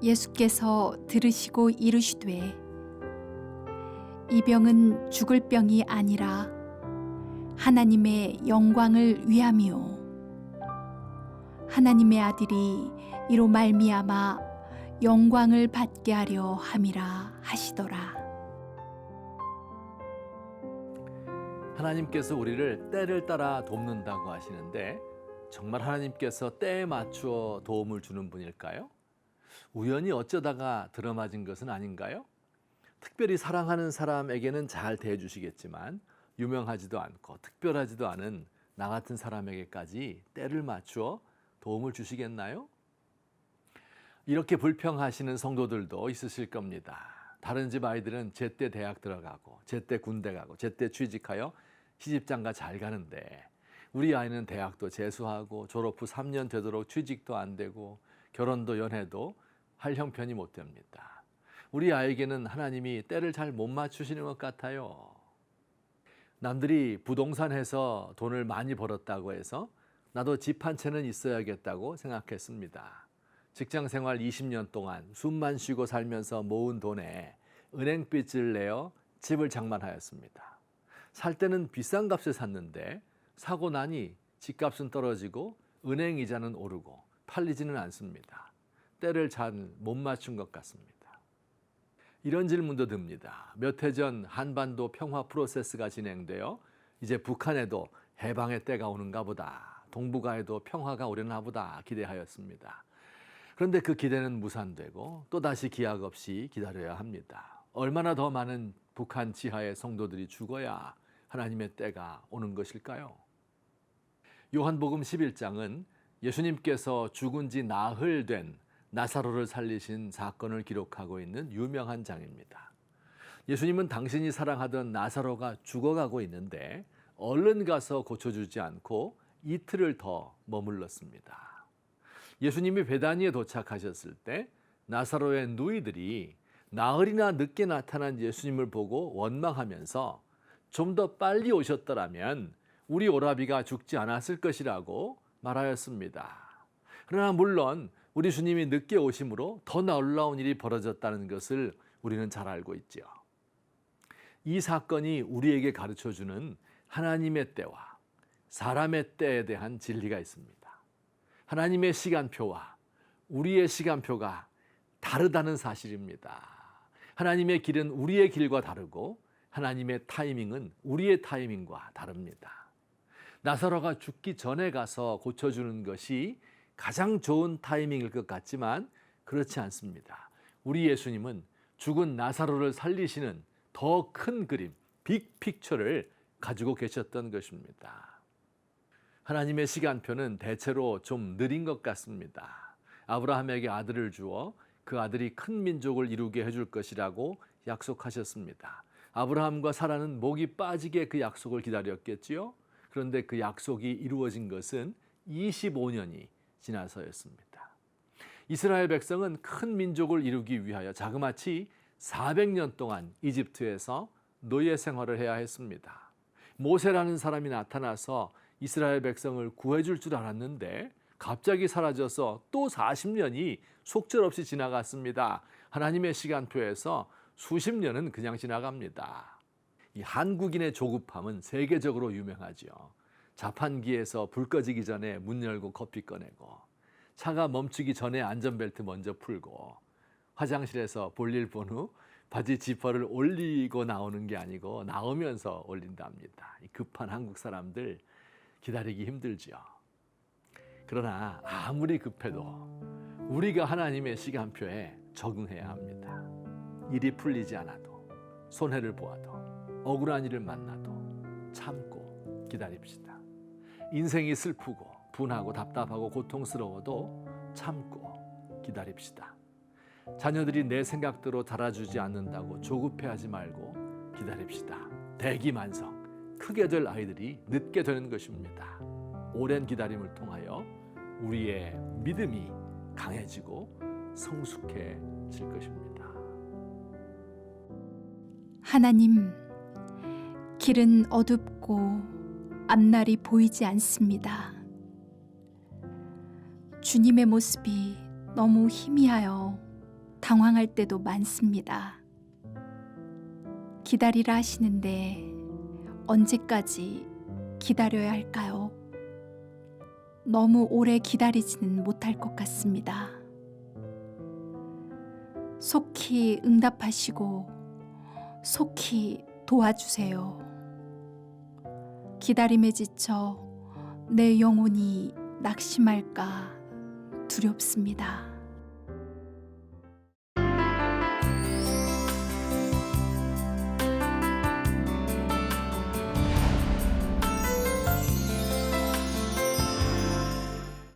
예수께서 들으시고 이르시되 이 병은 죽을 병이 아니라 하나님의 영광을 위함이요 하나님의 아들이 이로 말미암아 영광을 받게 하려 함이라 하시더라. 하나님께서 우리를 때를 따라 돕는다고 하시는데 정말 하나님께서 때에 맞추어 도움을 주는 분일까요? 우연히 어쩌다가 들어맞은 것은 아닌가요? 특별히 사랑하는 사람에게는 잘 대해주시겠지만 유명하지도 않고 특별하지도 않은 나 같은 사람에게까지 때를 맞추어 도움을 주시겠나요? 이렇게 불평하시는 성도들도 있으실 겁니다. 다른 집 아이들은 제때 대학 들어가고 제때 군대 가고 제때 취직하여 시집장가 잘 가는데 우리 아이는 대학도 재수하고 졸업 후 3년 되도록 취직도 안 되고 결혼도 연애도 할 형편이 못 됩니다. 우리 아이에게는 하나님이 때를 잘 못 맞추시는 것 같아요. 남들이 부동산 해서 돈을 많이 벌었다고 해서 나도 집 한 채는 있어야겠다고 생각했습니다. 직장 생활 20년 동안 숨만 쉬고 살면서 모은 돈에 은행빚을 내어 집을 장만하였습니다. 살 때는 비싼 값에 샀는데 사고 나니 집값은 떨어지고 은행 이자는 오르고 팔리지는 않습니다. 때를 잘 못 맞춘 것 같습니다. 이런 질문도 듭니다. 몇 해 전 한반도 평화 프로세스가 진행되어 이제 북한에도 해방의 때가 오는가 보다, 동북아에도 평화가 오려나 보다 기대하였습니다. 그런데 그 기대는 무산되고 또다시 기약 없이 기다려야 합니다. 얼마나 더 많은 북한 지하의 성도들이 죽어야 하나님의 때가 오는 것일까요? 요한복음 11장은 예수님께서 죽은 지 나흘 된 나사로를 살리신 사건을 기록하고 있는 유명한 장입니다. 예수님은 당신이 사랑하던 나사로가 죽어가고 있는데 얼른 가서 고쳐주지 않고 이틀을 더 머물렀습니다. 예수님이 베다니에 도착하셨을 때 나사로의 누이들이 나흘이나 늦게 나타난 예수님을 보고 원망하면서 좀 더 빨리 오셨더라면 우리 오라비가 죽지 않았을 것이라고 말하였습니다. 그러나 물론 우리 주님이 늦게 오심으로 더 놀라운 일이 벌어졌다는 것을 우리는 잘 알고 있죠. 이 사건이 우리에게 가르쳐주는 하나님의 때와 사람의 때에 대한 진리가 있습니다. 하나님의 시간표와 우리의 시간표가 다르다는 사실입니다. 하나님의 길은 우리의 길과 다르고 하나님의 타이밍은 우리의 타이밍과 다릅니다. 나사로가 죽기 전에 가서 고쳐주는 것이 가장 좋은 타이밍일 것 같지만 그렇지 않습니다. 우리 예수님은 죽은 나사로를 살리시는 더 큰 그림, 빅픽처를 가지고 계셨던 것입니다. 하나님의 시간표는 대체로 좀 느린 것 같습니다. 아브라함에게 아들을 주어 그 아들이 큰 민족을 이루게 해줄 것이라고 약속하셨습니다. 아브라함과 사라는 목이 빠지게 그 약속을 기다렸겠지요. 그런데 그 약속이 이루어진 것은 25년이 지나서였습니다. 이스라엘 백성은 큰 민족을 이루기 위하여 자그마치 400년 동안 이집트에서 노예 생활을 해야 했습니다. 모세라는 사람이 나타나서 이스라엘 백성을 구해줄 줄 알았는데 갑자기 사라져서 또 40년이 속절없이 지나갔습니다. 하나님의 시간표에서 수십 년은 그냥 지나갑니다. 이 한국인의 조급함은 세계적으로 유명하죠. 자판기에서 불 꺼지기 전에 문 열고 커피 꺼내고 차가 멈추기 전에 안전벨트 먼저 풀고 화장실에서 볼일 본 후 바지 지퍼를 올리고 나오는 게 아니고 나오면서 올린답니다. 이 급한 한국 사람들 기다리기 힘들죠. 그러나 아무리 급해도 우리가 하나님의 시간표에 적응해야 합니다. 일이 풀리지 않아도 손해를 보아도 억울한 일을 만나도 참고 기다립시다. 인생이 슬프고 분하고 답답하고 고통스러워도 참고 기다립시다. 자녀들이 내 생각대로 자라주지 않는다고 조급해하지 말고 기다립시다. 대기만성, 크게 될 아이들이 늦게 되는 것입니다. 오랜 기다림을 통하여 우리의 믿음이 강해지고 성숙해질 것입니다. 하나님, 길은 어둡고 앞날이 보이지 않습니다. 주님의 모습이 너무 희미하여 당황할 때도 많습니다. 기다리라 하시는데 언제까지 기다려야 할까요? 너무 오래 기다리지는 못할 것 같습니다. 속히 응답하시고 속히 도와주세요. 기다림에 지쳐 내 영혼이 낙심할까 두렵습니다.